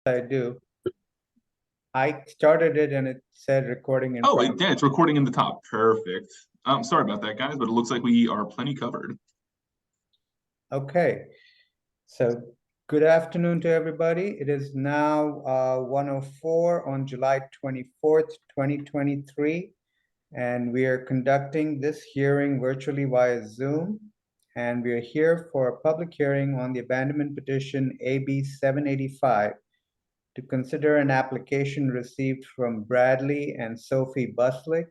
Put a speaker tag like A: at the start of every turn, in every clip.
A: I do. I started it and it said recording in progress.
B: Yeah, it's recording in the top. Perfect. Sorry about that, guys, but it looks like we are plenty covered.
A: Okay, so good afternoon to everybody. It is now 1:04 on July 24th, 2023, and we are conducting this hearing virtually via Zoom. And we are here for a public hearing on the abandonment petition AB 785 to consider an application received from Bradley and Sophie Buslick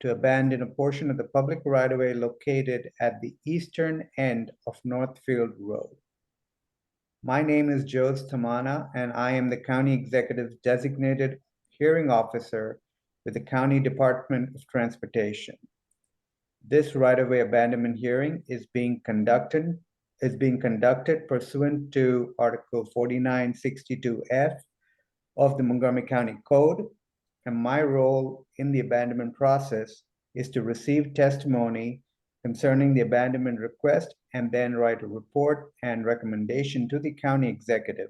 A: to abandon a portion of the public right-of-way located at the eastern end of Northfield Road. My name is Jose Tamana, and I am the County Executive's designated hearing officer with the County Department of Transportation. This right-of-way abandonment hearing is being conducted pursuant to Article 4962F of the Montgomery County Code, and my role in the abandonment process is to receive testimony concerning the abandonment request and then write a report and recommendation to the county executive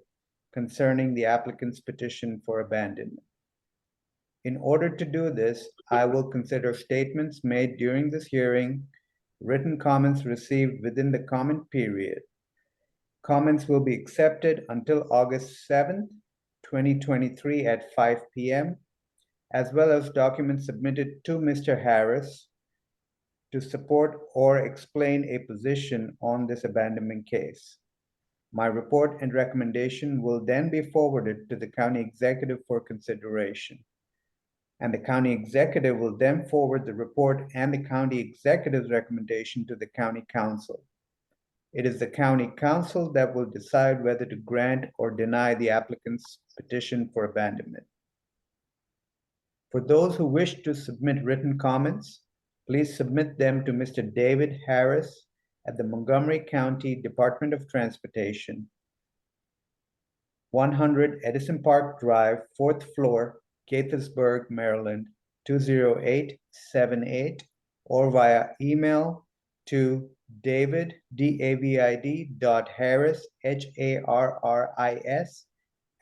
A: concerning the applicant's petition for abandonment. In order to do this, I will consider statements made during this hearing, written comments received within the comment period. Comments will be accepted until August 7th, 2023 at 5 p.m., as well as documents submitted to Mr. Harris to support or explain a position on this abandonment case. My report and recommendation will then be forwarded to the county executive for consideration. And the county executive will then forward the report and the county executive's recommendation to the county council. It is the county council that will decide whether to grant or deny the applicant's petition for abandonment. For those who wish to submit written comments, please submit them to Mr. David Harris at the Montgomery County Department of Transportation, 100 Edison Park Drive, 4th floor, Gaithersburg, Maryland, 20878, or via email to david.harris, HARRIS,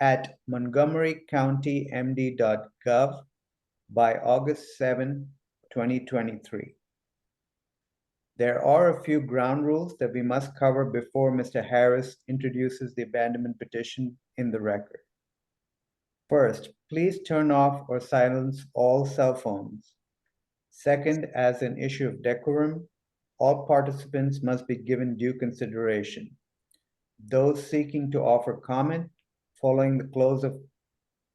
A: at montgomerycountymd.gov by August 7, 2023. There are a few ground rules that we must cover before Mr. Harris introduces the abandonment petition in the record. First, please turn off or silence all cell phones. Second, as an issue of decorum, all participants must be given due consideration. Those seeking to offer comment following the close of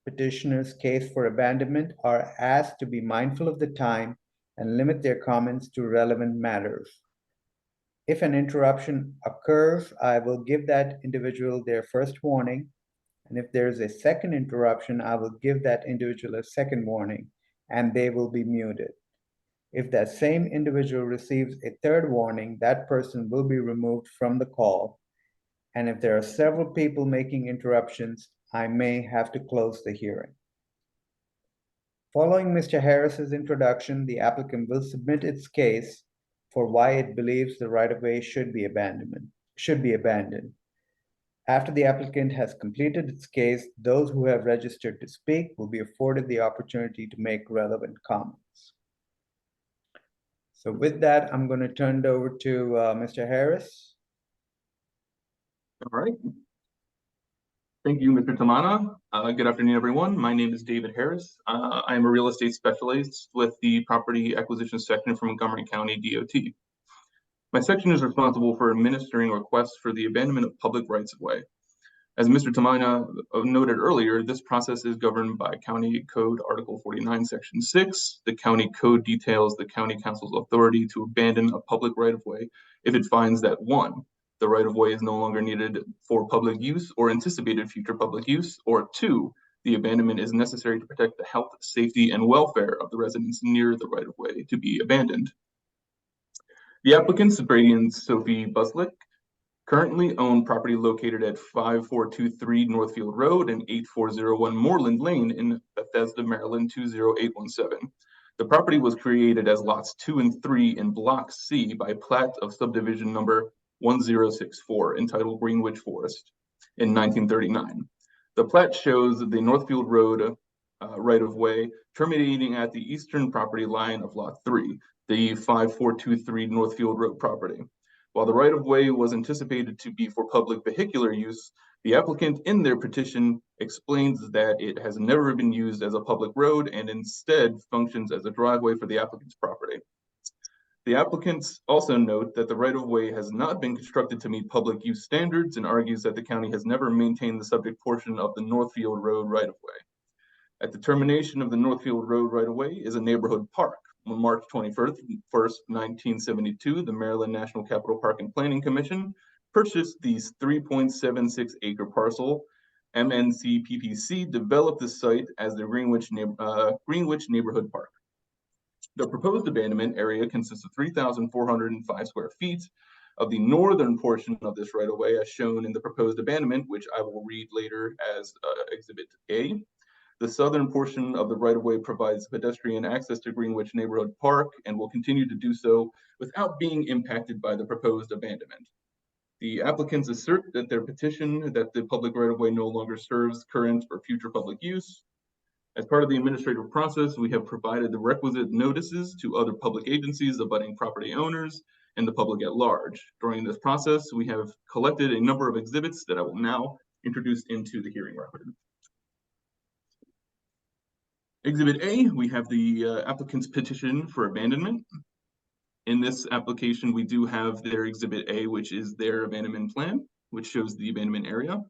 A: petitioner's case for abandonment are asked to be mindful of the time and limit their comments to relevant matters. If an interruption occurs, I will give that individual their first warning. And if there is a second interruption, I will give that individual a second warning, and they will be muted. If that same individual receives a third warning, that person will be removed from the call. And if there are several people making interruptions, I may have to close the hearing. Following Mr. Harris's introduction, the applicant will submit its case for why it believes the right-of-way should be abandoned. After the applicant has completed its case, those who have registered to speak will be afforded the opportunity to make relevant comments. So with that, I'm going to turn it over to Mr. Harris.
B: All right. Thank you, Mr. Tamana. Good afternoon, everyone. My name is David Harris. I am a real estate specialist with the Property Acquisition Section from Montgomery County DOT. My section is responsible for administering requests for the abandonment of public rights-of-way. As Mr. Tamana noted earlier, this process is governed by County Code Article 49, Section 6. The County Code details the County Council's authority to abandon a public right-of-way if it finds that 1, the right-of-way is no longer needed for public use or anticipated future public use, or 2, the abandonment is necessary to protect the health, safety, and welfare of the residents near the right-of-way to be abandoned. The applicants, Brady and Sophie Buslick, currently own property located at 5423 Northfield Road and 8401 Moreland Lane in Bethesda, Maryland 20817. The property was created as lots 2 and 3 in Block C by plat of subdivision number 1064 entitled Greenwich Forest in 1939. The plat shows the Northfield Road right-of-way terminating at the eastern property line of Lot 3, the 5423 Northfield Road property. While the right-of-way was anticipated to be for public vehicular use, the applicant in their petition explains that it has never been used as a public road and instead functions as a driveway for the applicant's property. The applicants also note that the right-of-way has not been constructed to meet public use standards and argues that the county has never maintained the subject portion of the Northfield Road right-of-way. At the termination of the Northfield Road right-of-way is a neighborhood park. On March 21st, 1972, the Maryland National Capital Park and Planning Commission purchased these 3.76 acre parcel. MNC PPC developed the site as the Greenwich Neighborhood Park. The proposed abandonment area consists of 3,405 square feet of the northern portion of this right-of-way as shown in the proposed abandonment, which I will read later as Exhibit A. The southern portion of the right-of-way provides pedestrian access to Greenwich Neighborhood Park and will continue to do so without being impacted by the proposed abandonment. The applicants assert that their petition that the public right-of-way no longer serves current or future public use. As part of the administrative process, we have provided the requisite notices to other public agencies, abutting property owners, and the public at large. During this process, we have collected a number of exhibits that I will now introduce into the hearing record. Exhibit A, we have the applicant's petition for abandonment. In this application, we do have their Exhibit A, which is their abandonment plan, which shows the abandonment area.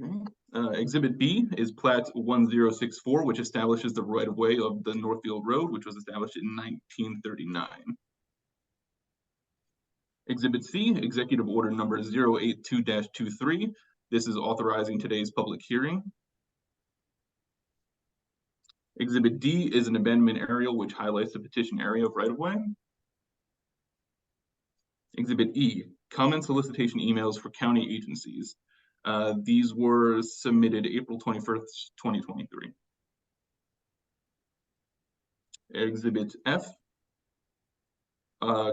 B: Okay. Exhibit B is Plat 1064, which establishes the right-of-way of the Northfield Road, which was established in 1939. Exhibit C, Executive Order number 082-23. This is authorizing today's public hearing. Exhibit D is an abandonment aerial, which highlights the petition area of right-of-way. Exhibit E, comment solicitation emails for county agencies. These were submitted April 21st, 2023. Exhibit F,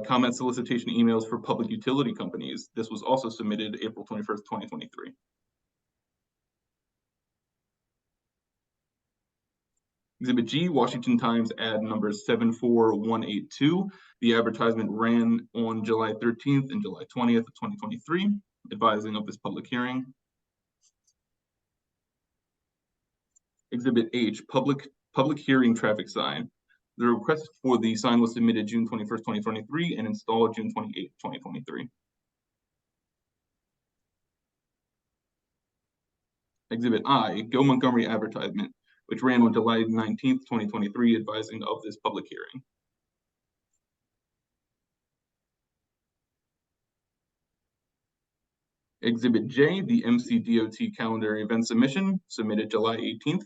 B: comment solicitation emails for public utility companies. This was also submitted April 21st, 2023. Exhibit G, Washington Times ad number 74182. The advertisement ran on July 13th and July 20th of 2023, advising of this public hearing. Exhibit H, public hearing traffic sign. The request for the sign was submitted June 21st, 2023 and installed June 28th, 2023. Exhibit I, Go Montgomery advertisement, which ran on July 19th, 2023, advising of this public hearing. Exhibit J, the MCDOT calendar event submission, submitted July 18th.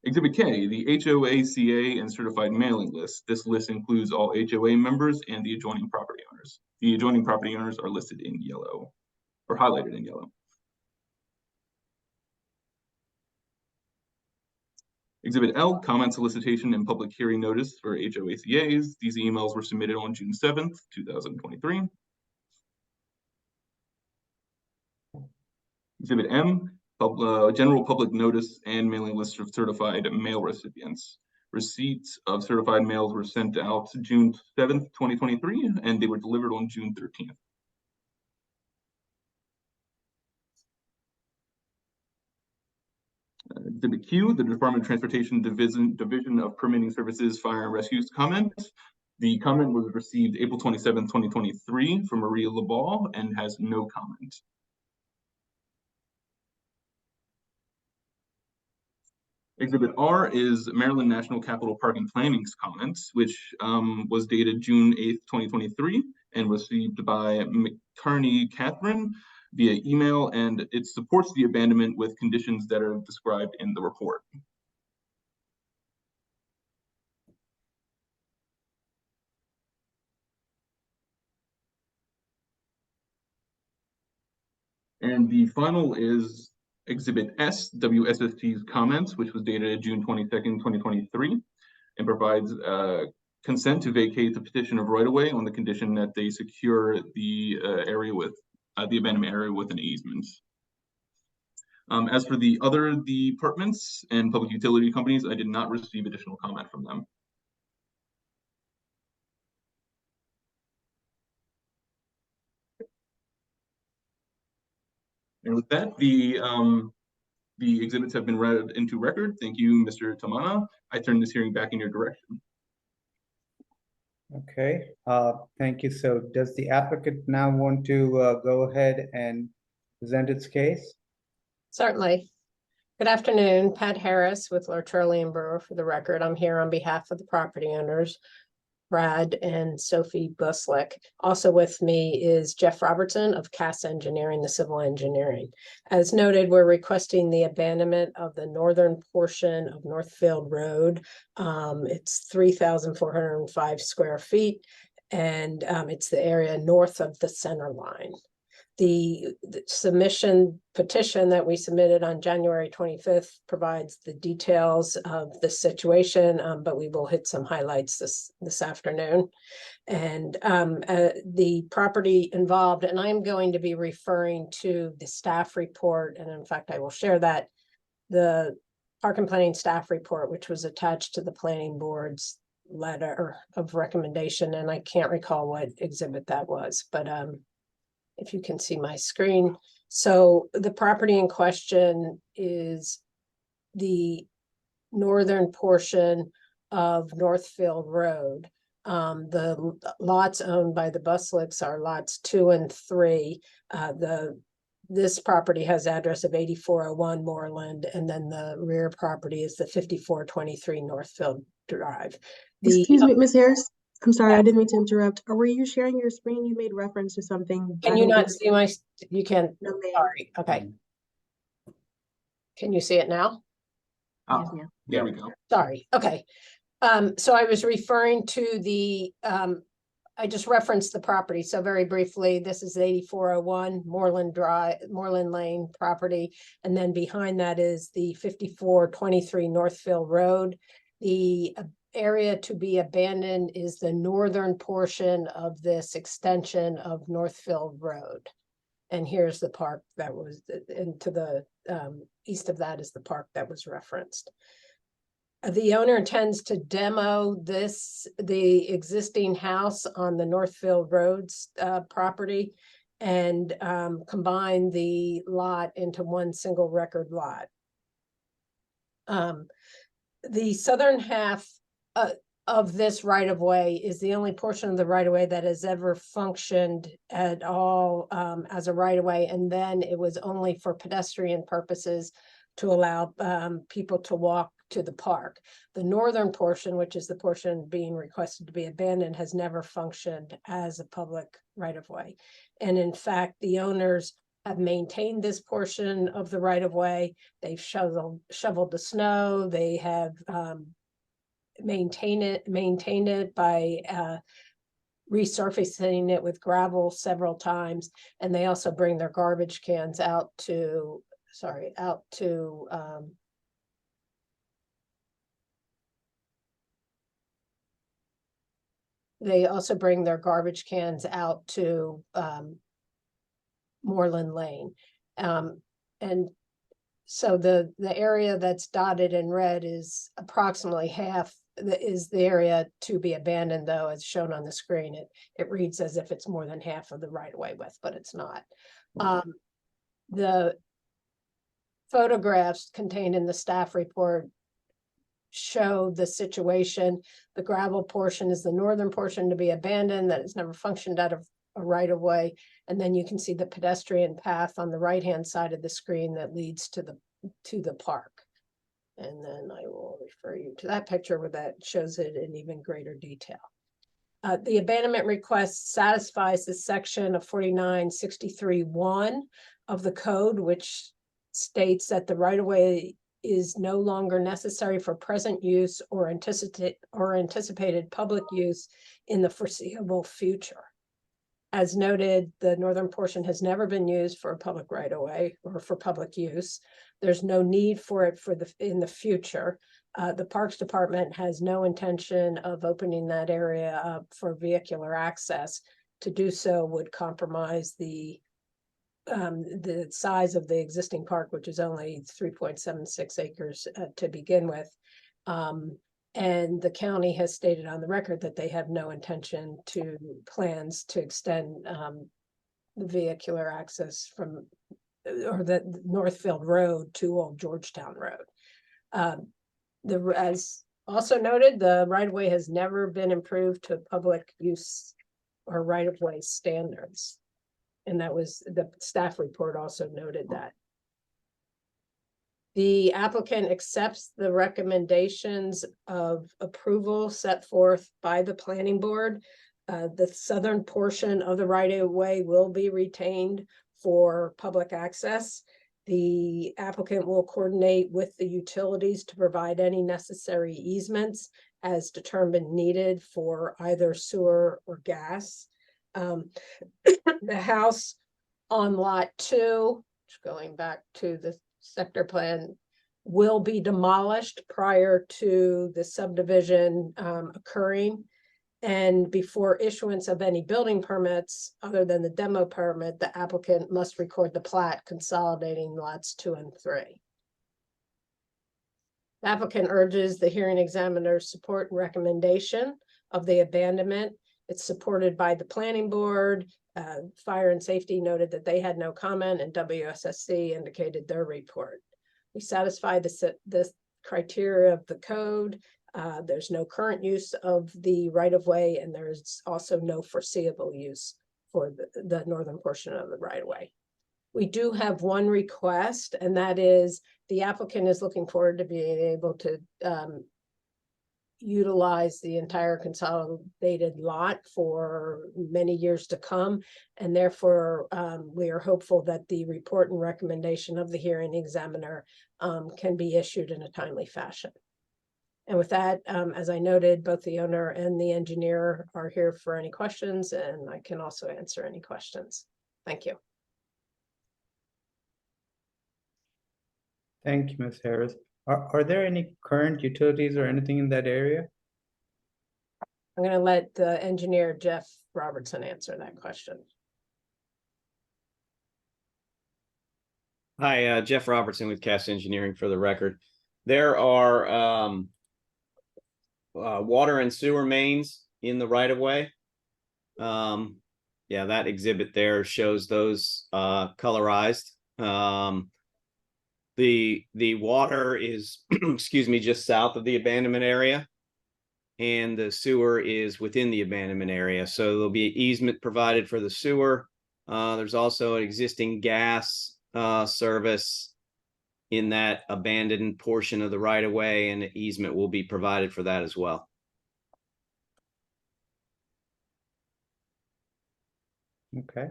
B: Exhibit K, the HOACA and certified mailing list. This list includes all HOA members and the adjoining property owners. The adjoining property owners are listed in yellow, or highlighted in yellow. Exhibit L, comment solicitation and public hearing notice for HOACAs. These emails were submitted on June 7th, 2023. Exhibit M, general public notice and mailing list of certified mail recipients. Receipts of certified mails were sent out June 7th, 2023, and they were delivered on June 13th. Exhibit Q, the Department of Transportation Division of Permitting Services Fire and Rescue's comment. The comment was received April 27th, 2023 from Maria LeBall and has no comment. Exhibit R is Maryland National Capital Park and Planning's comments, which was dated June 8th, 2023 and received by McCarney Catherine via email, and it supports the abandonment with conditions that are described in the report. And the final is Exhibit S, WSST's comments, which was dated June 22nd, 2023. and provides consent to vacate the petition of right-of-way on the condition that they secure the area with the abandonment area with an easement. As for the other departments and public utility companies, I did not receive additional comment from them. And with that, the exhibits have been read into record. Thank you, Mr. Tamana. I turn this hearing back in your direction.
A: Okay, thank you. So does the applicant now want to go ahead and present its case?
C: Certainly. Good afternoon, Pat Harris with Lartrelli and Brewer for the record. I'm here on behalf of the property owners, Brad and Sophie Buslick. Also with me is Jeff Robertson of Cass Engineering, the civil engineering. As noted, we're requesting the abandonment of the northern portion of Northfield Road. It's 3,405 square feet, and it's the area north of the center line. The submission petition that we submitted on January 25th provides the details of the situation, but we will hit some highlights this afternoon. And the property involved, and I'm going to be referring to the staff report, and in fact, I will share that, the Park and Planning staff report, which was attached to the planning board's letter of recommendation, and I can't recall what exhibit that was, but if you can see my screen. So the property in question is the northern portion of Northfield Road. The lots owned by the Buslicks are lots 2 and 3. This property has address of 8401 Moreland, and then the rear property is the 5423 Northfield Drive.
D: Excuse me, Ms. Harris. I'm sorry, I didn't mean to interrupt. Or were you sharing your screen? You made reference to something.
C: Can you not see my, you can,
D: No, ma'am.
C: sorry, okay. Can you see it now?
D: Yes, ma'am.
B: There we go.
C: Sorry, okay. So I was referring to the, I just referenced the property. So very briefly, this is 8401 Moreland Drive, Moreland Lane property. And then behind that is the 5423 Northfield Road. The area to be abandoned is the northern portion of this extension of Northfield Road. And here's the park that was, and to the east of that is the park that was referenced. The owner intends to demo the existing house on the Northfield Road's property, and combine the lot into one single record lot. The southern half of this right-of-way is the only portion of the right-of-way that has ever functioned at all as a right-of-way, and then it was only for pedestrian purposes to allow people to walk to the park. The northern portion, which is the portion being requested to be abandoned, has never functioned as a public right-of-way. And in fact, the owners have maintained this portion of the right-of-way. They've shoveled the snow. They have maintained it by resurfacing it with gravel several times. And they also bring their garbage cans out to they also bring their garbage cans out to Moreland Lane. And so the area that's dotted in red is approximately half, is the area to be abandoned, though, as shown on the screen. It reads as if it's more than half of the right-of-way width, but it's not. The photographs contained in the staff report show the situation. The gravel portion is the northern portion to be abandoned that has never functioned out of a right-of-way. And then you can see the pedestrian path on the right-hand side of the screen that leads to the park. And then I will refer you to that picture where that shows it in even greater detail. The abandonment request satisfies the section of 4963(1) of the code, which states that the right-of-way is no longer necessary for present use or anticipated public use in the foreseeable future. As noted, the northern portion has never been used for a public right-of-way or for public use. There's no need for it in the future. The Parks Department has no intention of opening that area up for vehicular access. To do so would compromise the size of the existing park, which is only 3.76 acres to begin with. And the county has stated on the record that they have no intention to plans to extend the vehicular access from or the Northfield Road to Old Georgetown Road. As also noted, the right-of-way has never been improved to public use or right-of-way standards. And that was the staff report also noted that. The applicant accepts the recommendations of approval set forth by the planning board. The southern portion of the right-of-way will be retained for public access. The applicant will coordinate with the utilities to provide any necessary easements as determined needed for either sewer or gas. The house on lot 2, going back to the sector plan, will be demolished prior to the subdivision occurring. And before issuance of any building permits, other than the demo permit, the applicant must record the plat consolidating lots 2 and 3. The applicant urges the hearing examiner's support and recommendation of the abandonment. It's supported by the planning board. Fire and safety noted that they had no comment, and WSSC indicated their report. We satisfy the criteria of the code. There's no current use of the right-of-way, and there's also no foreseeable use for the northern portion of the right-of-way. We do have one request, and that is the applicant is looking forward to being able to utilize the entire consolidated lot for many years to come. And therefore, we are hopeful that the report and recommendation of the hearing examiner can be issued in a timely fashion. And with that, as I noted, both the owner and the engineer are here for any questions, and I can also answer any questions. Thank you.
A: Thank you, Ms. Harris. Are there any current utilities or anything in that area?
C: I'm going to let the engineer, Jeff Robertson, answer that question.
E: Hi, Jeff Robertson with Cass Engineering for the record. There are water and sewer mains in the right-of-way. Yeah, that exhibit there shows those colorized. The water is, excuse me, just south of the abandonment area, and the sewer is within the abandonment area. So there'll be an easement provided for the sewer. There's also an existing gas service in that abandoned portion of the right-of-way, and an easement will be provided for that as well.
A: Okay.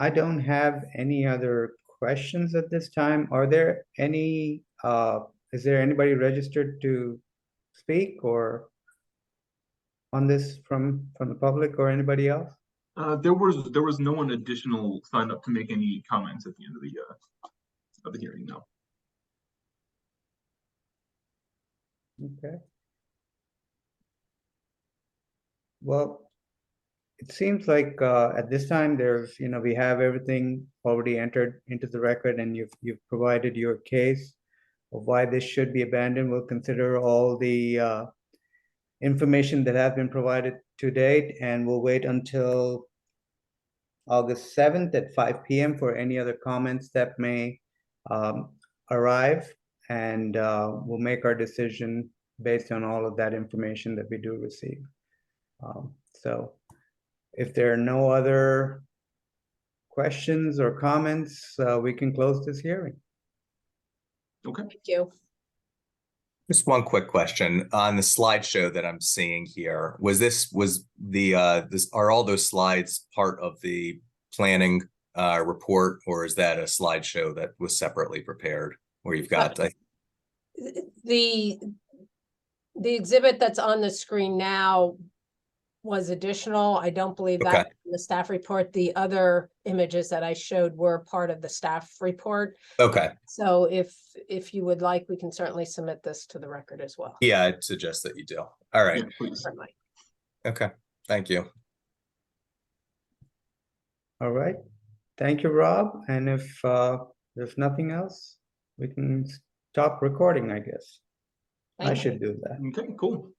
A: I don't have any other questions at this time. Are there any, is there anybody registered to speak or on this from the public or anybody else?
B: There was no one additional signed up to make any comments at the end of the hearing. No.
A: Okay. Well, it seems like at this time there's, we have everything already entered into the record, and you've provided your case of why this should be abandoned. We'll consider all the information that has been provided to date, and we'll wait until August 7th at 5 p.m. for any other comments that may arrive, and we'll make our decision based on all of that information that we do receive. So if there are no other questions or comments, we can close this hearing.
B: Okay.
C: Thank you.
F: Just one quick question on the slideshow that I'm seeing here. Are all those slides part of the planning report, or is that a slideshow that was separately prepared where you've got
C: The exhibit that's on the screen now was additional. I don't believe
F: Okay.
C: that in the staff report. The other images that I showed were part of the staff report.
F: Okay,
C: So if you would like, we can certainly submit this to the record as well.
F: yeah, I'd suggest that you do. All right,
B: Yeah, please.
C: Certainly.
F: okay, thank you.
A: All right, thank you, Rob. And if there's nothing else, we can stop recording, I guess. I
C: Thank you.
A: should do that.
B: Okay, cool.